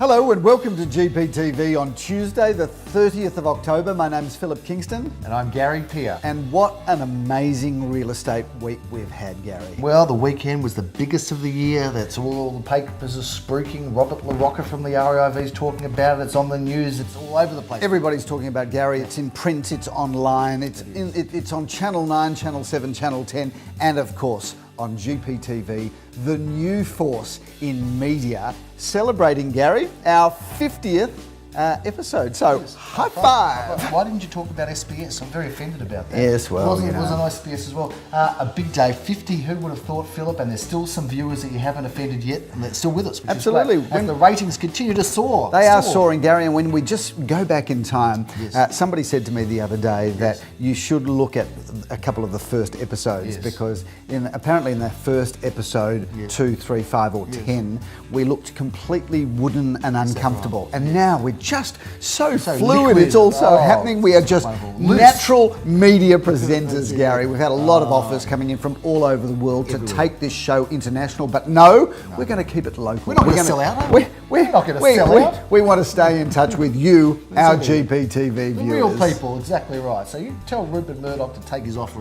Hello and welcome to GPTV on Tuesday the 30th of October. My name's Philip Kingston. And I'm Gary Peer. And what an amazing real estate week we've had, Gary. Well, the weekend was the biggest of the year. That's all the papers are spruiking. Robert LaRocca from the RIV is talking about it. It's on the news. It's all over the place. Everybody's talking about Gary. It's in print, it's online, it's on Channel 9, Channel 7, Channel 10, and of course on GPTV, the new force in media, celebrating, Gary, our 50th episode. So, yes. High five. Why didn't you talk about SBS? I'm very offended about that. Yes, well, it was on SBS as well. A big day, 50. Who would have thought, Philip? And there's still some viewers that you haven't offended yet, and they're still with us. Which Absolutely. Is great. And the ratings continue to soar. They are soaring, Gary. And when we just go back in time, yes. Somebody said to me the other day that you should look at a couple of the first episodes because apparently in that first episode, 2, 3, 5, or 10, we looked completely wooden and uncomfortable. Right? And now we're just so fluid. It's also happening. We are just natural media presenters, Gary. We've had a lot of offers coming in from all over the world to take this show international, but no, we're going to keep it local. We're not going to sell out, are we? We're not going to sell out. We want to stay in touch with you, our GPTV viewers. Real people, exactly right. So you tell Rupert Murdoch to take his offer.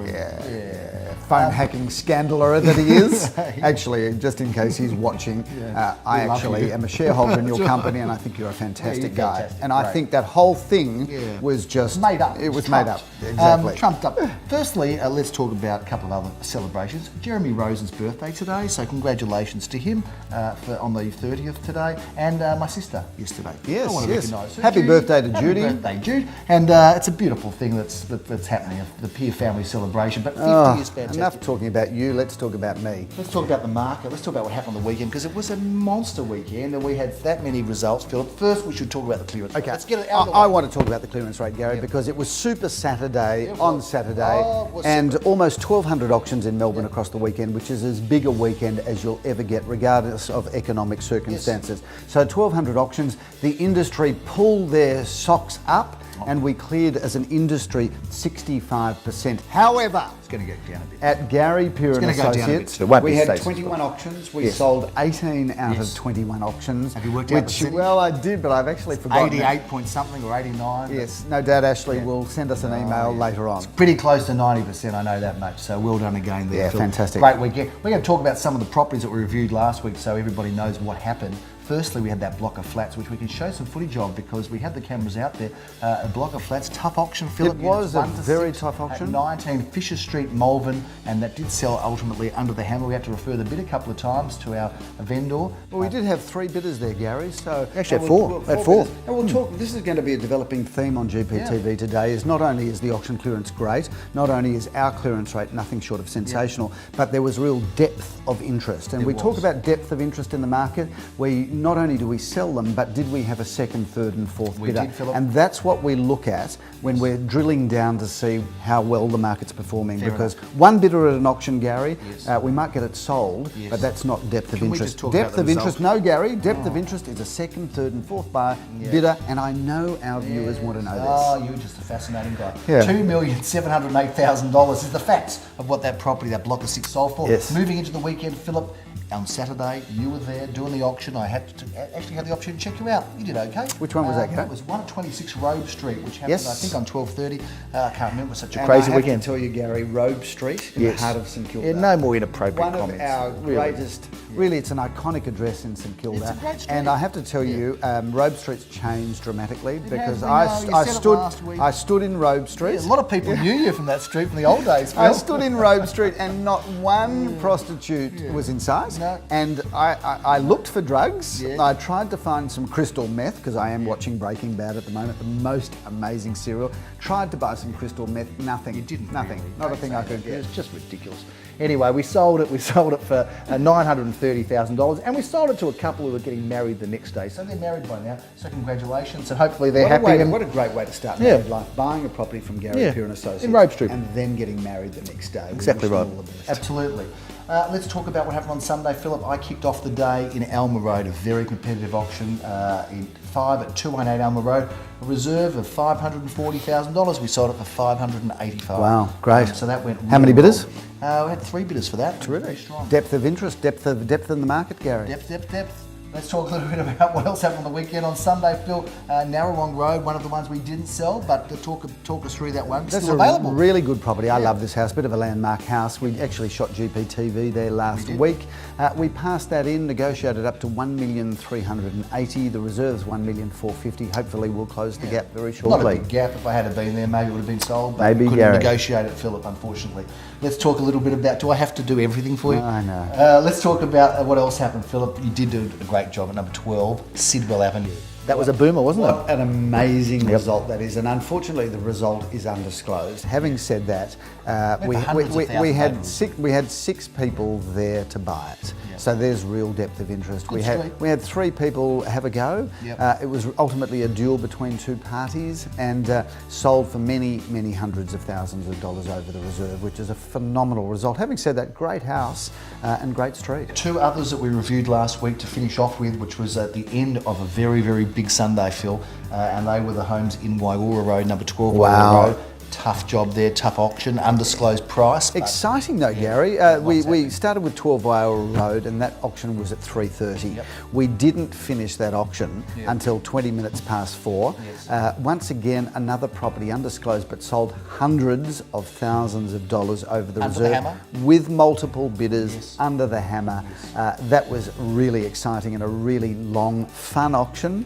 Phone hacking scandaler that he is. Actually, just in case he's watching, I actually am a shareholder in your company, and I think you're a fantastic guy. Fantastic. And I think that whole thing was just made up. It was made up. Exactly. Trumped up. Firstly, let's talk about a couple of other celebrations. Jeremy Rosen's birthday today, so congratulations to him on the 30th today, and my sister yesterday. Yes, I want to recognise her. Happy birthday to Judy. Happy birthday, Jude. And it's a beautiful thing that's happening, the Peer family celebration. But 50 is fantastic. Enough talking about you, let's talk about me. Let's talk about the market. Let's talk about what happened on the weekend, because it was a monster weekend and we had that many results, Philip. First, we should talk about the clearance. Okay, let's get it out of the way. I want to talk about the clearance rate, Gary, because it was Super Saturday on Saturday, and almost 1,200 auctions in Melbourne across the weekend, which is as big a weekend as you'll ever get, regardless of economic circumstances. So 1,200 auctions, the industry pulled their socks up, and we cleared as an industry 65%. However, it's going to go down a bit. At Gary Peer and Associates, we had 21 auctions. We sold 18 out of 21 auctions. Have you worked out the percentage? Well, I did, but I've actually forgotten. 88 point something or 89. Yes, no doubt Ashley will send us an email later on. It's pretty close to 90%, I know that much. So well done again there. Yeah, Phil. fantastic. Great weekend. We're going to talk about some of the properties that we reviewed last week so everybody knows what happened. Firstly, we had that block of flats, which we can show some footage of because we had the cameras out there. A block of flats, tough auction, Philip. It was a very tough auction. At 19 Fisher Street, Malvern, and that did sell ultimately under the hammer. We had to refer the bid a couple of times to our vendor. Well, we did have 3 bidders there, Gary. So actually, had four. And we'll talk. This is going to be a developing theme on GPTV today. Is not only is the auction clearance great, not only is our clearance rate nothing short of sensational, but there was real depth of interest. And we talk about depth of interest in the market. We not only do we sell them, but did we have a second, third and fourth bidder? Did, Philip. And that's what we look at when we're drilling down to see how well the market's performing. Because one bidder at an auction, Gary, we might get it sold, but that's not depth of interest. Depth of interest, no, Gary. Depth of interest is a second, third and fourth bidder, and I know our viewers want to know this. Oh, you're just a fascinating guy. $2,708,000 is the facts of what that property, that block of 6 sold for. Yes. Moving into the weekend, Philip, on Saturday, you were there doing the auction. I had to actually have the opportunity to check you out. You did okay. Which one was that, Gary? That was 1 at 26 Robe Street, which happened, I think, on 12:30. I can't remember. It was such a crazy weekend. I have to tell you, Gary, Robe Street in the heart of St Kilda. Yeah, no more inappropriate comments. One of our greatest, really, it's an iconic address in St Kilda. It's a great street. And I have to tell you, Robe Street's changed dramatically because I stood in Robe Street. Yeah, a lot of people knew you from that street from the old days, Phil. I stood in Robe Street and not one prostitute was in sight. No. And I looked for drugs. I tried to find some crystal meth because I am watching Breaking Bad at the moment, the most amazing serial. Tried to buy some crystal meth, nothing. You didn't. Nothing. Really. Not a thing I could get. It's just ridiculous. Anyway, we sold it. We sold it for $930,000, and we sold it to a couple who were getting married the next day. So they're married by now. So congratulations, and hopefully they're happy. What a great way to start married life! Buying a property from Gary Peer and Associates in Robe Street, and then getting married the next day. Exactly right. Absolutely. Let's talk about what happened on Sunday, Philip. I kicked off the day in Alma Road, a very competitive auction in 5 at 218 Alma Road. A reserve of $540,000. We sold it for $585,000. Wow, great. So that went. How many bidders? We had 3 bidders for that. Terrific. Very strong. Depth of interest, depth in the market, Gary. Depth. Let's talk a little bit about what else happened on the weekend. On Sunday, Phil, Narrawong Road, one of the ones we didn't sell, but talk us through that one. That's still available. A really good property. I love this house, bit of a landmark house. We actually shot GPTV there last week. We passed that in, negotiated up to 1,380,000. The reserve's 1,450,000. Hopefully we'll close the gap very shortly. Not a big gap. If I had been there, maybe it would have been sold, but maybe, couldn't Gary. negotiate it, Philip, unfortunately. Let's talk a little bit about, do I have to do everything for you? I know. Let's talk about what else happened, Philip. You did do a great job at number 12, Sidwell Avenue. That was a boomer, wasn't What it? an amazing result that is, and unfortunately the result is undisclosed. Having said that, we had six people there to buy it, so there's real depth of interest. We had 3 people have a go. It was ultimately a duel between 2 parties, and sold for many hundreds of thousands of dollars over the reserve, which is a phenomenal result. Having said that, great house and great street. 2 others that we reviewed last week to finish off with, which was at the end of a very big Sunday, Phil, and they were the homes in Waigura Road, number 12 Waigura Road. Tough job there, tough auction, undisclosed price. Exciting though, Gary. We started with 12 Waigura Road, and that auction was at 3:30. We didn't finish that auction until 20 minutes past 4. Once again, another property undisclosed, but sold hundreds of thousands of dollars over the reserve, the hammer? with multiple bidders under the hammer. That was really exciting and a really long, fun auction.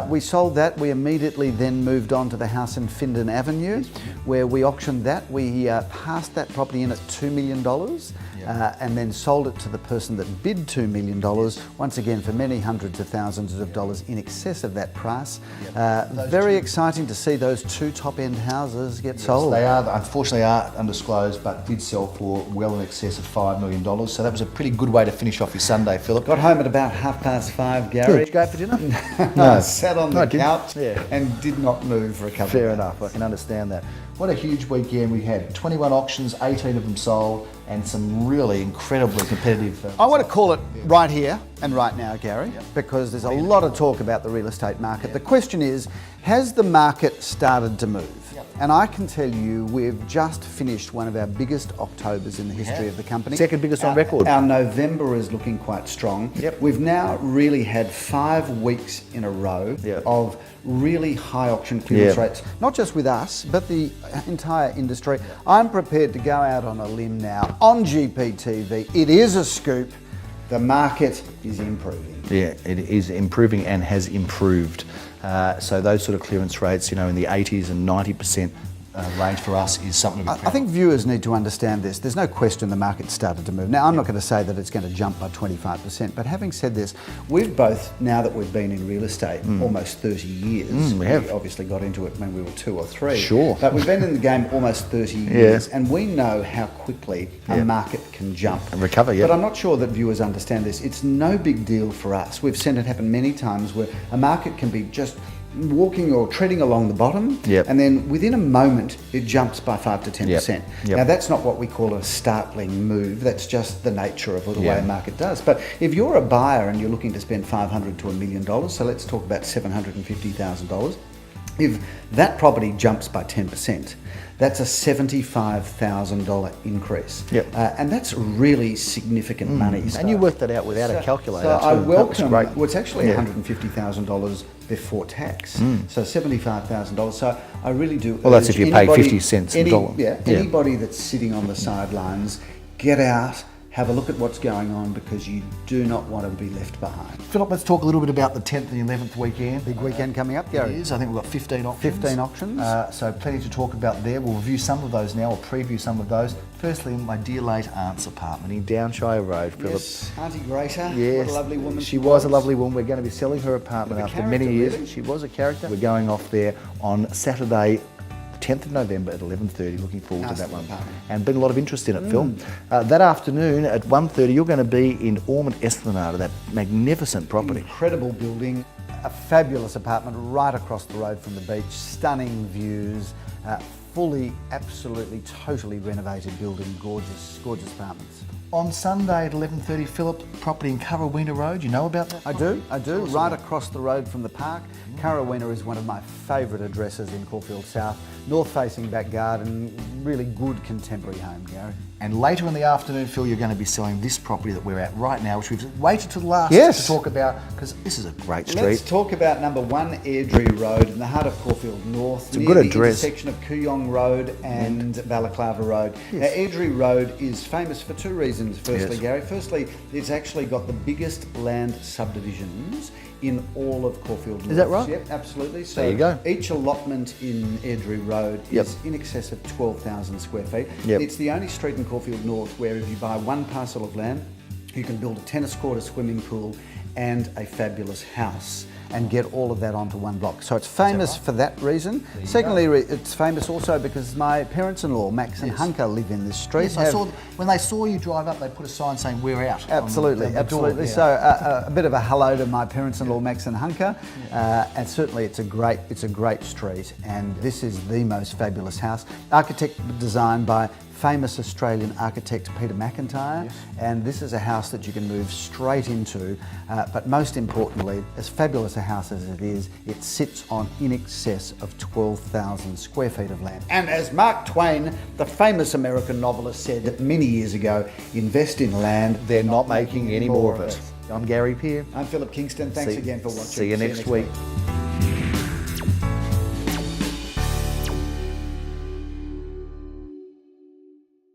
We sold that. We immediately then moved on to the house in Findon Avenue, where we auctioned that. We passed that property in at $2 million and then sold it to the person that bid $2 million, once again for many hundreds of thousands of dollars in excess of that price. Very exciting to see those 2 top-end houses get sold. They are, unfortunately, are undisclosed, but did sell for well in excess of $5 million. So that was a pretty good way to finish off your Sunday, Philip. Got home at about 5:30, Gary. Did you go out for dinner? No, sat on the couch and did not move for a couple of days. Fair enough, I can understand that. What a huge weekend we had. 21 auctions, 18 of them sold, and some really incredibly competitive... I want to call it right here and right now, Gary, because there's a lot of talk about the real estate market. The question is, has the market started to move? And I can tell you we've just finished one of our biggest Octobers in the history of the company. Second biggest on record. Our November is looking quite strong. We've now really had 5 weeks in a row of really high auction clearance rates, not just with us, but the entire industry. I'm prepared to go out on a limb now on GPTV. It is a scoop. The market is improving. Yeah, it is improving and has improved. So those sort of clearance rates, in the 80s and 90% range for us is something to be proud of. I think viewers need to understand this. There's no question the market started to move. Now, I'm not going to say that it's going to jump by 25%, but having said this, we've both, now that we've been in real estate almost 30 years, we obviously got into it when we were 2 or 3. Sure. But we've been in the game almost 30 years, and we know how quickly a market can jump. And recover, But I'm not sure that viewers understand this. It's no big deal for us. We've seen it happen many times where a market can be just walking or treading along the bottom, and then within a moment it jumps by 5 to 10%. Now that's not what we call a startling move. That's just the nature of the way a market does. But if you're a buyer and you're looking to spend $500 to $1 million, so let's talk about $750,000. If that property jumps by 10%, that's a $75,000 increase. And that's really significant money. And you worked that out without a calculator. So I welcome, great. well, it's actually $150,000 before tax. So $75,000. So I really do. Well, that's if you pay 50 cents a dollar. Anybody that's sitting on the sidelines, get out. Have a look at what's going on, because you do not want to be left behind. Philip, let's talk a little bit about the 10th and 11th weekend. Big weekend coming up, Gary. It is. I think we've got 15 auctions. 15 auctions. So plenty to talk about there. We'll review some of those now, or preview some of those. Firstly, my dear late aunt's apartment in Downshire Road, Philip. Yes, Auntie Greta. Yes. What a lovely woman she was. A lovely woman. We're going to be selling her apartment after many years. Really? She was a character. We're going off there on Saturday, 10th of November at 11:30. Looking forward to that one. And been a lot of interest in it, Phil. That afternoon at 1:30, you're going to be in Ormond Esplanade, that magnificent property. Incredible building, a fabulous apartment right across the road from the beach, stunning views, fully, absolutely, totally renovated building, gorgeous apartments. On Sunday at 11:30, Philip, property in Currawena Road. You know about that? I do. Right across the road from the park. Currawena is one of my favourite addresses in Caulfield South. North-facing back garden, really good contemporary home, Gary. And later in the afternoon, Phil, you're going to be selling this property that we're at right now, which we've waited till last to talk about, because this is a great street. Let's talk about number 1 Airdrie Road in the heart of Caulfield North. It's a good address. The intersection of Kooyong Road and Balaclava Road. Yes. Now, Airdrie Road is famous for 2 reasons, firstly, Yes. Gary. Firstly, it's actually got the biggest land subdivisions in all of Caulfield North. Is that right? Yep, absolutely. So there you go. Each allotment in Airdrie Road is in excess of 12,000 square feet. Yep. It's the only street in Caulfield North where if you buy 1 parcel of land, you can build a tennis court, a swimming pool, and a fabulous house, and get all of that onto 1 block. So it's famous for that reason. Secondly, it's famous also because my parents-in-law, Max and Hunker, live in this street. Yes, I saw, when they saw you drive up, they put a sign saying, "We're out." Absolutely, on the absolutely. door, yeah. So a bit of a hello to my parents-in-law, Max and Hunker, and certainly it's a great street, and this is the most fabulous house. Architect designed by famous Australian architect Peter McIntyre, and this is a house that you can move straight into, but most importantly, as fabulous a house as it is, it sits on in excess of 12,000 square feet of land. And as Mark Twain, the famous American novelist, said many years ago, invest in land, They're not making any more of it. I'm Gary Peer. I'm Philip Kingston. Thanks again for watching. See you next week.